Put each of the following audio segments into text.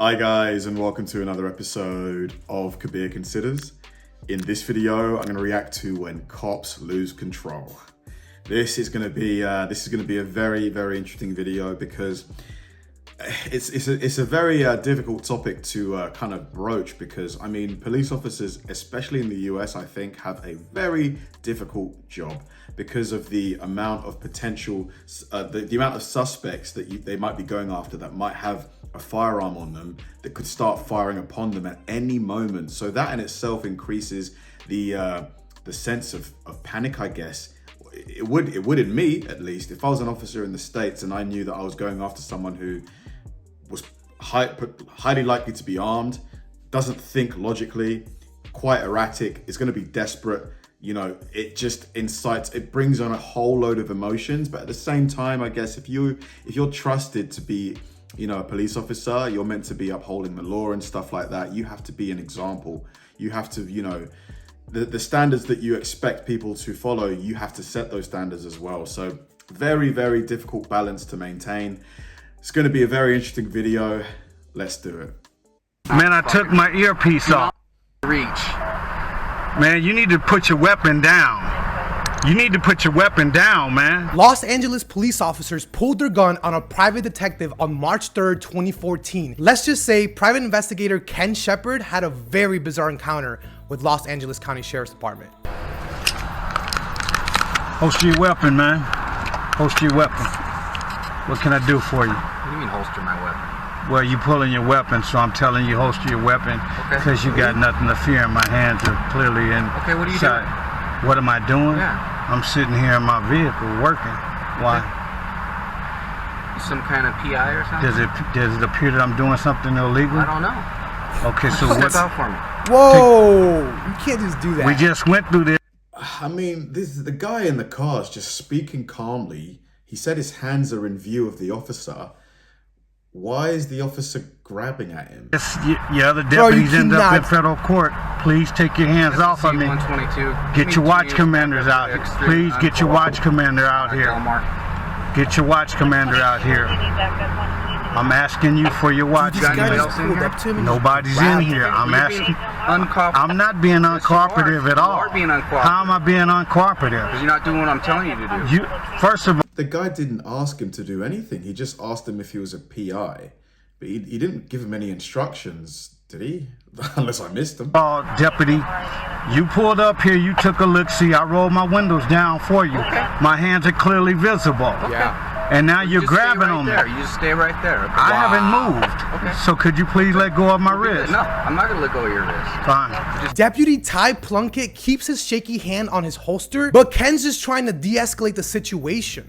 Hi guys, and welcome to another episode of Kabir Considers. In this video, I'm going to react to when cops lose control. This is going to be a very, very interesting video because it's a very difficult topic to kind of broach, because I mean, police officers, especially in the US, I think have a very difficult job because of the amount of potential, the amount of suspects that they might be going after that might have a firearm on them that could start firing upon them at any moment. So that in itself increases the sense of panic, I guess. It would in me, at least, if I was an officer in the States and I knew that I was going after someone who was highly likely to be armed, doesn't think logically, quite erratic, is going to be desperate. You know, it just incites, it brings on a whole load of emotions. But at the same time, I guess if you're trusted to be, you know, a police officer, you're meant to be upholding the law and stuff like that. You have to be an example. You have to, you know, the standards that you expect people to follow, you have to set those standards as well. So very, very difficult balance to maintain. It's going to be a very interesting video. Let's do it. Man, I took my earpiece off. Reach. Man, you need to put your weapon down. You need to put your weapon down, man. Los Angeles police officers pulled their gun on a private detective on March 3rd, 2014. Let's just say private investigator Ken Shepard had a very bizarre encounter with Los Angeles County Sheriff's Department. Holster your weapon, man. Holster your weapon. What can I do for you? What do you mean holster my weapon? Well, you pulling your weapon, so I'm telling you holster your weapon because you got nothing to fear. My hands are clearly in. Okay, what are you doing? What am I doing? Yeah. I'm sitting here in my vehicle working. Why? Some kind of PI or something? Does it appear that I'm doing something illegal? I don't know. Okay, so Step what's out for me. Whoa! You can't just do that. We just went through this. I mean, the guy in the car is just speaking calmly. He said his hands are in view of the officer. Why is the officer grabbing at him? Yeah, the deputies end up in federal court. Please take your hands off of me. 122. Get your watch commanders out here. Please get your watch commander out here. Get your watch commander out here. I'm asking you for your watch commander. Nobody's in here. I'm asking. I'm not being uncooperative at all. You are being uncooperative. How am I being uncooperative? Because you're not doing what I'm telling you to do. First of all, the guy didn't ask him to do anything. He just asked him if he was a PI. But he didn't give him any instructions, did he? Unless I missed them. Deputy, you pulled up here, you took a look-see. I rolled my windows down for you. Okay. My hands are clearly visible. Yeah. And now you're grabbing on me. You just stay right there. Okay. I haven't moved. Okay. So could you please let go of my wrist? No, I'm not going to let go of your wrist. Fine. Deputy Ty Plunkett keeps his shaky hand on his holster, but Ken's just trying to de-escalate the situation.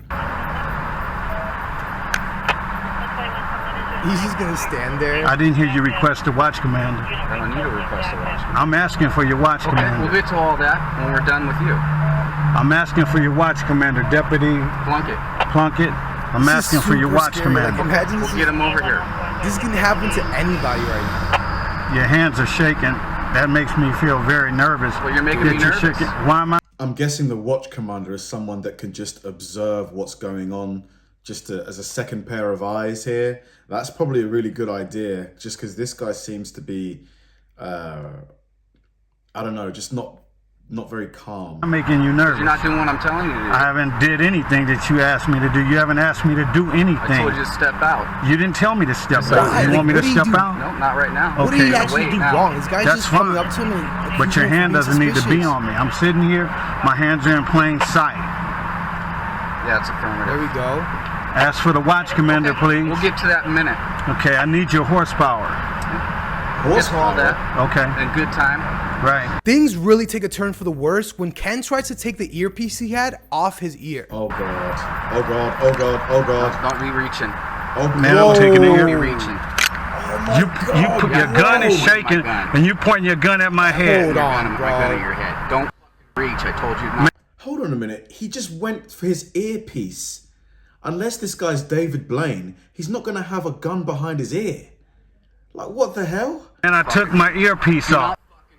He's just gonna stand there. I didn't hear you request a watch commander. I don't need a request to watch. I'm asking for your watch Okay, commander. we'll get to all that when we're done with you. I'm asking for your watch commander, Deputy Plunkett. I'm asking for your watch commander. Like, imagine We'll get him over here. This can happen to anybody right now. Your hands are shaking. That makes me feel very nervous. Well, you're making me nervous. Why am I? I'm guessing the watch commander is someone that can just observe what's going on, just as a second pair of eyes here. That's probably a really good idea, just because this guy seems to be, I don't know, just not very calm. I'm making you nervous. You're not doing what I'm telling you to do. I haven't did anything that you asked me to do. You haven't asked me to do anything. I told you to step out. You didn't tell me to step out. Why? You want me to step out? No, not right now. What did he Okay. actually do now. wrong? This guy's That's just coming fine. up to him and But your hand doesn't need to be suspicious. on me. I'm sitting here. My hands are in plain sight. Yeah, it's affirmative. There we go. Ask for the watch commander, please. We'll get to that in a minute. Okay, I need your horsepower. Get to all that Okay, in good time. right. Things really take a turn for the worse when Ken tries to take the earpiece he had off his ear. Oh God, oh God, oh God, oh God. Don't be reaching. Oh, Man, whoa. I'm taking the Don't be ear. reaching. You put your gun is shaking, gun. and you pointing your gun at my head. Hold on, My bro. gun at your head. Don't reach. I told you not. Hold on a minute. He just went for his earpiece. Unless this guy's David Blaine, he's not going to have a gun behind his ear. Like, what the hell? And I took my earpiece off.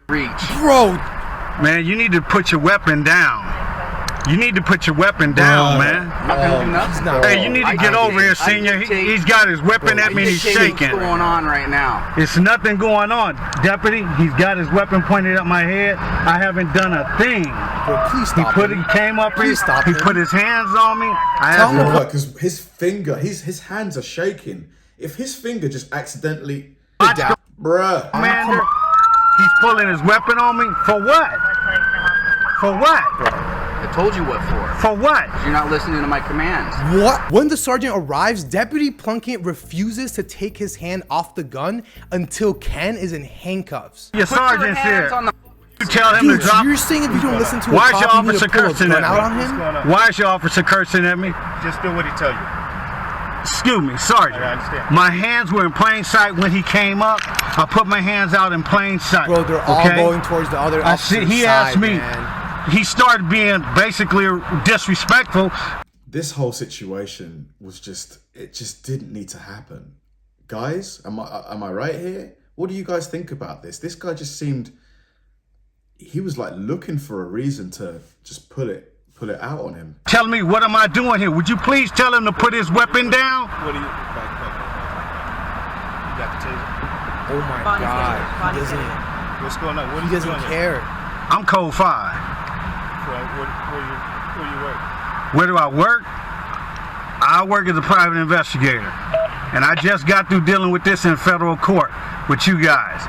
Reach. Bro, Man, you need to put your weapon down. You need to put your weapon down, man. Hey, you need to get over here, senior. He's got his weapon at me and he's shaking. What's going on right now? It's nothing going on, deputy. He's got his weapon pointed at my head. I haven't done a thing. Bro, please stop. He came up here. He put his hands on me. Because his finger, his hands are shaking. If his finger just accidentally, bruh, Commander, he's pulling his weapon on me for what? For what? I told you what for. For what? You're not listening to my commands. What? When the sergeant arrives, Deputy Plunkett refuses to take his hand off the gun until Ken is in handcuffs. Your sergeant's here. You tell him to drop. You're saying if you don't listen to Why a is your cop, you need officer to pull a cursing gun at out me? on him? Why is your officer cursing at me? Just do what he tell you. Excuse me, sergeant. I understand. My hands were in plain sight when he came up. I put my hands out in plain sight. Bro, they're all going towards the other officer's He side, asked me. man. He started being basically disrespectful. This whole situation was it just didn't need to happen. Guys, am I right here? What do you guys think about this? This guy just seemed, he was like looking for a reason to just pull it out on him. Tell me, what am I doing here? Would you please tell him to put his weapon down? What do you? You got the taser? Oh my God. He doesn't. What's going on? What He doesn't care. I'm code 5. Where you work? Where do I work? I work as a private investigator. And I just got through dealing with this in federal court with you guys.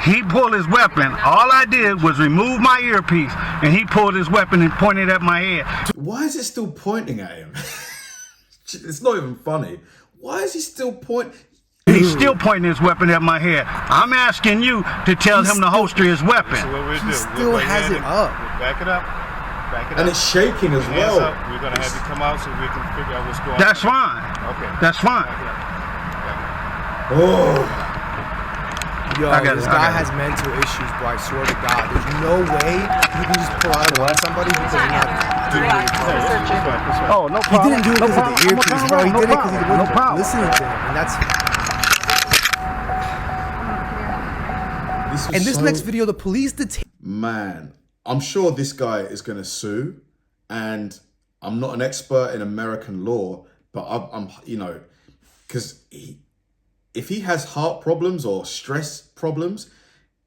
He pulled his weapon. All I did was remove my earpiece, and he pulled his weapon and pointed at my head. Why is it still pointing at him? It's not even funny. Why is he still pointing? He's still pointing his weapon at my head. I'm asking you to tell him to holster his weapon. So what we'll do? He still has it up. We'll back it up. And it's shaking as well. We're gonna have you come out so we can figure out what's going on. That's fine. Okay. That's fine. Oh. Yo, this guy has mental issues, bro. I swear to God. There's no way he can just pull out a gun on somebody because he's not doing it. Oh, no problem. He didn't do it because of the earpiece, bro. He did it because he wasn't listening to him. And in this next video, the police detain. Man, I'm sure this guy is going to sue. And I'm not an expert in American law, but I'm you know, because if he has heart problems or stress problems,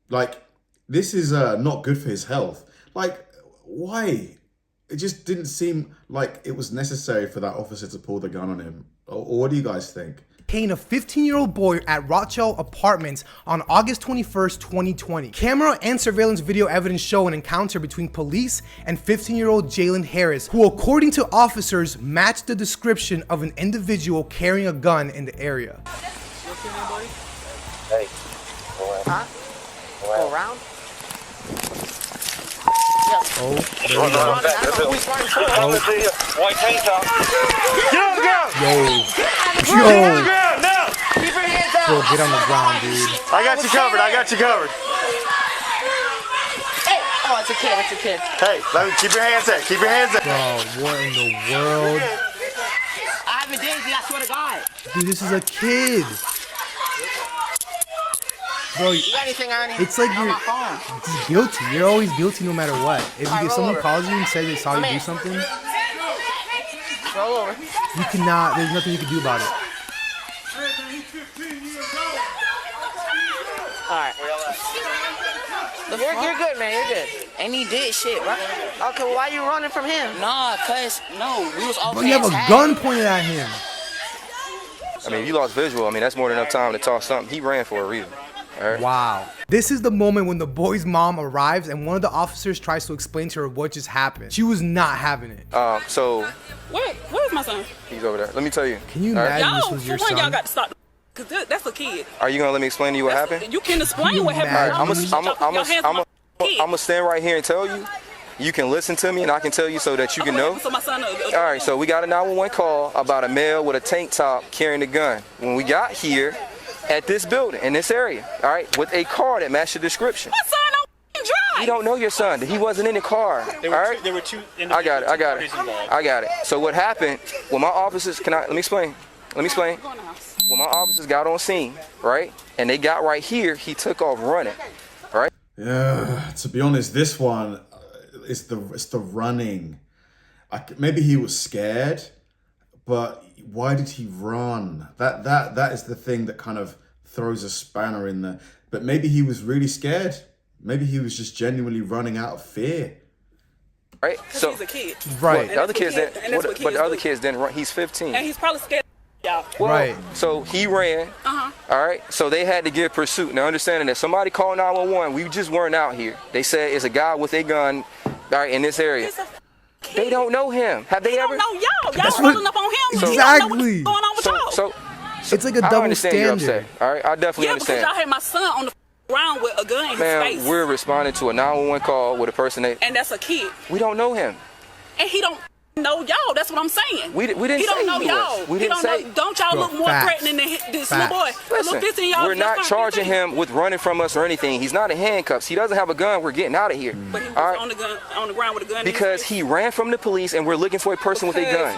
like, this is not good for his health. Like, why? It just didn't seem like it was necessary for that officer to pull the gun on him. Or what do you guys think? Detain a 15-year-old boy at Rothschild Apartments on August 21st, 2020. Camera and surveillance video evidence show an encounter between police and 15-year-old Jalen Harris, who, according to officers, matched the description of an individual carrying a gun in the area. Hey. Huh? Go around? Oh, there we go. White tank top. Yo. Bro, get on the ground, dude. I got you covered. Hey. Oh, it's a kid. Hey, let me keep your hands up. Bro, what in the world? I haven't dated you, I swear to God. Dude, this is a kid. Bro, You got anything on you? it's like On you're my phone. just guilty. You're always guilty no matter what. If someone calls you and says they saw you do something, Roll over. you cannot, there's nothing you can do about it. Alright. You're good, man. You're good. And he did shit, bro. Okay, well, why you running from him? Nah, cuz, no, we was all Bro, you have a gun pointed at him. I mean, if you lost visual, I mean, that's more than enough time to talk something. He ran for a reason. All right? Wow. This is the moment when the boy's mom arrives and one of the officers tries to explain to her what just happened. She was not having it. So Where's my son? he's over there. Let me tell you. Can you imagine this was your for one, y'all son? got to stop. Cause that's a kid. Are you gonna let me explain to you what happened? You can explain what happened. Alright, I'm gonna stand right here and tell you. You can listen to me, and I can tell you so that you can know. So my son, All right. So we got a 911 call about a male with a tank top carrying a gun. When we got here, at this building in this area, all right, with a car that matched the description. my son don't drive. You don't know your son. He wasn't in the car. All right. There were two I got it. So what happened when my officers, let me explain. When my officers got on scene, right, and they got right here, he took off running, right? Yeah, to be honest, this one, the running. Maybe he was scared, but why did he run? That is the thing that kind of throws a spanner in there. But maybe he was really scared. Maybe he was just genuinely running out of fear. Right? So he's a kid. Right. The other kids didn't. But the other kids didn't run. He's 15. And he's probably scared. Y'all. Well, Right. So he ran. All right. So they had to give pursuit. Now, understanding that somebody called 911, we just weren't out here. They said it's a guy with a gun, all right, in this area. They don't know him. Have they ever? Don't know y'all. Y'all That's rolling what- up on him. Exactly. You don't know what's going on with y'all. So It's like a I double understand you're standard. upset. All right. I definitely Yeah, because understand. y'all had my son on the ground with a gun in his Ma'am, face. we're responding to a 911 call with a person that And that's a kid. we don't know him. And he don't know y'all. That's what I'm saying. We didn't He say don't know he was. y'all. We He didn't don't say. know. Don't y'all look more Facts. threatening than this Facts. little boy? The Listen, little 15 y'all we're just not turned charging 15. him with running from us or anything. He's not in handcuffs. He doesn't have a gun. We're getting out of here. But he was All right? on the ground with a gun. Because he ran from the police and we're looking for a person with a gun.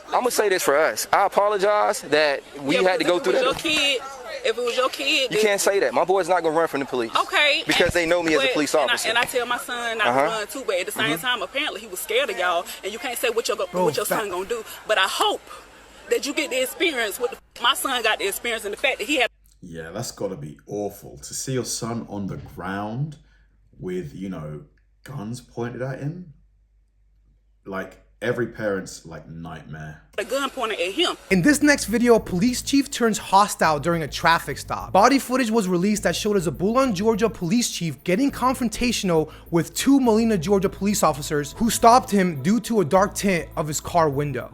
I'm going to say this for us. I apologize that we had to go through that. If it was your kid, You can't say that. My boy's not going to run from the police. Okay. Because they know me as a police officer. And I tell my son not to run too, but at the same time, apparently he was scared of y'all, and you can't say what your son gonna do. But I hope that you get the experience. My son got the experience, and the fact that he had. Yeah, that's got to be awful to see your son on the ground with, you know, guns pointed at him. Like every parent's like nightmare. A gun pointed at him. In this next video, a police chief turns hostile during a traffic stop. Body footage was released that showed a Zabulon, Georgia police chief getting confrontational with two Molina, Georgia police officers who stopped him due to a dark tint of his car window.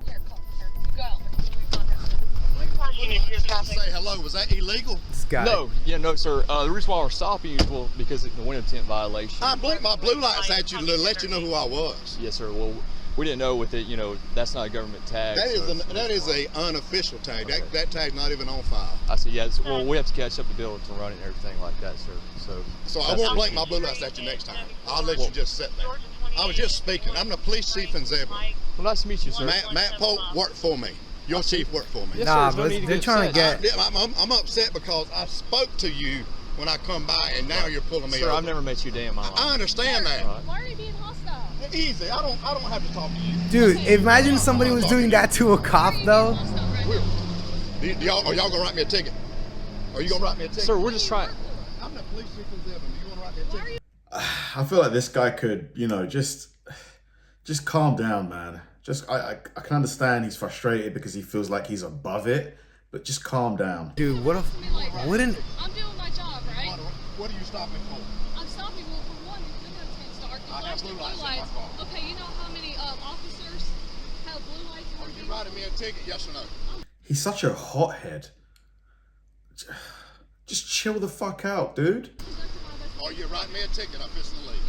Say hello. Was that illegal? This guy. No, no, sir. The reason why we're stopping you is because of the window tint violation. I blinked my blue lights at you to let you know who I was. Yes, sir. Well, we didn't know with it. That's not a government tag. That is a unofficial tag. Okay. That tag's not even on file. I said, yeah. Well, we have to catch up the bill to run it and everything like that, sir. So I won't blink my blue lights at you next time. I'll let you just sit there. I was just speaking. I'm the police chief in Zebra. Well, nice to meet you, sir. Matt Polk worked for me. Your chief worked for me. Yes, Nah, sir, but they're trying to get. I'm upset because I spoke to you when I come by, and now you're pulling me Sir, over. I've never met you a day in my life. I understand that. Why are you being hostile? Easy. I don't have to talk to you. Dude, imagine somebody was doing that to a cop though. Are y'all gonna write me a ticket? Are you gonna write me a ticket? Sir, we're just trying. I'm the police chief in Zebra. Do you wanna write me a ticket? I feel like this guy could, you know, just calm down, man. I can understand he's frustrated because he feels like he's above it, but just calm down. Dude, what if wouldn't I'm doing my job, right? What are you stopping for? I'm stopping for one. Window tints dark. I have blue lights in my car. Okay, you know how many officers have blue lights in Are their you writing me a ticket? Yes or no? He's such a hothead. Just chill the fuck out, dude. Are you writing me a ticket? I'm fixing to leave.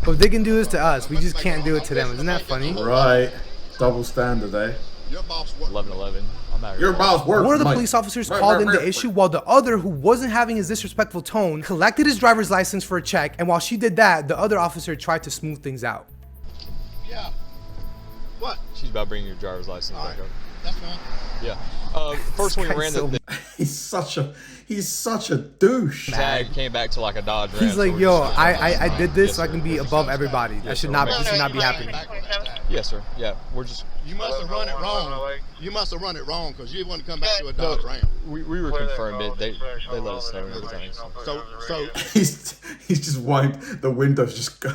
But if they can do this to us, we just can't do it to them. Isn't that funny? Right. Double standard, eh? Your boss worked. 11:11. I'm out. Your boss works. One of the Mike. police officers Right, called right, in right, the issue while the other, who wasn't having his disrespectful tone, collected his driver's license for a check. And while she did that, the other officer tried to smooth things out. Yeah. What? She's about bringing your driver's license All back right. up. That's fine. Yeah. First when we guy's ran so the He's such a douche. tag, came back to like a Dodge Ram. He's so like, we're yo, just- I did this Yes, so I can be sir. above everybody. That Yes, should sir. not, this should not be happening. Yes, sir. Yeah, we're just. You must have run it wrong. You must have run it wrong because you want to come back to a Dodge Ram. We were confirmed it. They let us know and everything. So He's just wiped the windows. Just go.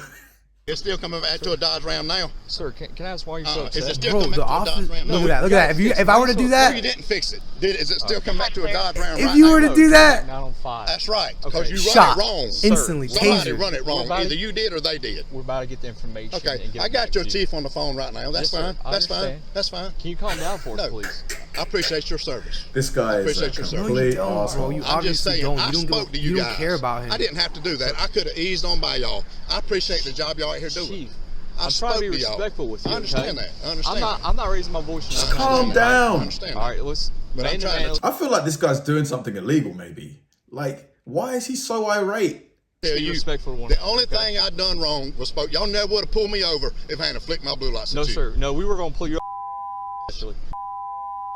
it's still coming back to a Dodge Ram now. Sir, can I ask why you're so Is it upset? still Bro, coming the back to a officer, Dodge Ram? look at that. If I were to do No, you that, didn't fix it. Is it still coming back to a Dodge Ram? if right you now? were to do that, 905. That's right. Because you shot run it wrong. instantly, Somebody taser. run it wrong. We're about- Either you did or they did. We're about to get the information. Okay, and get I it got back your to you. chief on the phone right now. That's Yes, sir. fine. I That's fine. understand. That's fine. Can you calm down for us, No. please? I appreciate your service. This guy is a appreciate your service. no, you complete don't, bro. asshole. You I'm just obviously saying, don't. I You don't, spoke to you you guys. don't care about him. I didn't have to do that. I could have eased on by y'all. I appreciate the job y'all out here doing. Chief, I I'm spoke trying to be y'all. respectful with you. I understand okay? that. I understand that. I'm not raising my voice. Just calm down. I understand All that. right, let's. But I'm man to trying man, to I feel like this guy's doing something illegal. Maybe. Like, why is he so irate? tell be you, respectful to one the another, only okay? thing I done wrong was spoke. Y'all never would have pulled me over if I hadn't flicked my blue lights No, at you. sir. No, we were gonna pull you. Actually,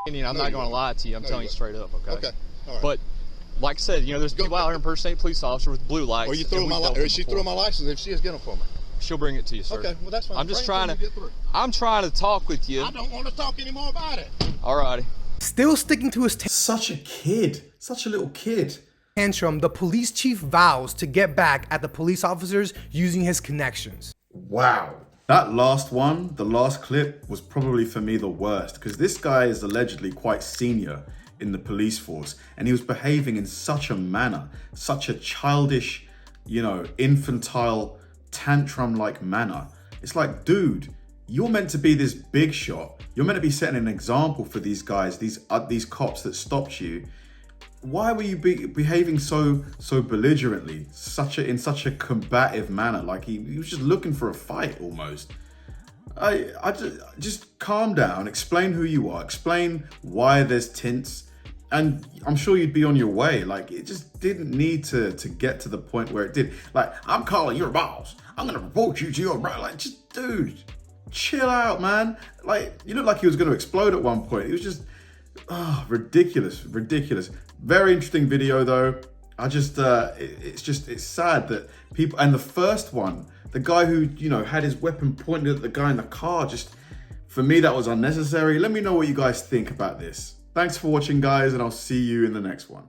I'm No, not you gonna won't. lie to you. I'm No, telling you you straight up. Okay. Okay. All right. But like I said, you know, there's people out here impersonating police officer with blue lights. Or you throw my license. She threw my license. If she is, get them for me. She'll bring it to you, sir. Okay, well that's fine. I'm just trying to talk with you. I don't want to talk anymore about it. Alrighty. Still sticking to his Such a kid, such a little kid. tantrum, the police chief vows to get back at the police officers using his connections. Wow. That last one, the last clip, was probably for me the worst because this guy is allegedly quite senior in the police force and he was behaving in such a manner, such a childish, you know, infantile, tantrum-like manner. It's like, dude, you're meant to be this big shot. You're meant to be setting an example for these guys, these cops that stopped you. Why were you behaving so belligerently, in such a combative manner? Like he was just looking for a fight almost. I just calm down, explain who you are, explain why there's tints, and I'm sure you'd be on your way. Like it just didn't need to get to the point where it did. Like, I'm calling your boss. I'm gonna report you to your boss. Like, just dude, chill out, man. Like, you looked like he was gonna explode at one point. It was just ridiculous. Very interesting video though. I just it's sad that people, and the first one, the guy who, you know, had his weapon pointed at the guy in the car, just, for me that was unnecessary. Let me know what you guys think about this. Thanks for watching, guys, and I'll see you in the next one.